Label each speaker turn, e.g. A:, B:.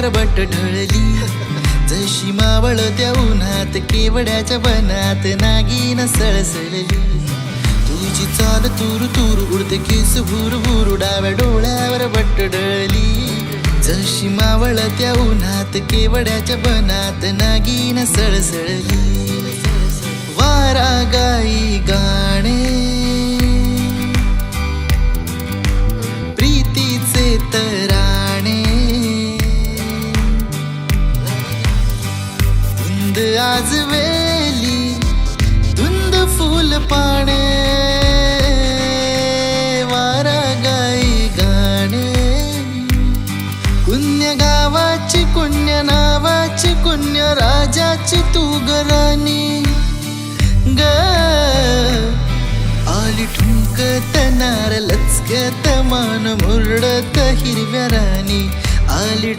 A: डोळ्यावर बट ढळली. जशी मावळ त्या उन्हात केवड्याच्या बनात नागिन सळसळली. तुझी चाल तुरु तुरु उडते केस भूर भूर डाव्या डोळ्यावर बट ढळली. जशी मावळ त्या उन्हात केवड्याच्या बनात नागिन सळसळली. वारा गाई गाणे प्रीतीचे तराणे. धुंद आज वेली धुंद फूल पाने. वारा गाई गाणे कुण्य गावाची कुण्य नावाची कुण्य राजाची तू गराणी ग. आली ठुमकत नार लचकत मान मुरडत हिरव्या राणी. आली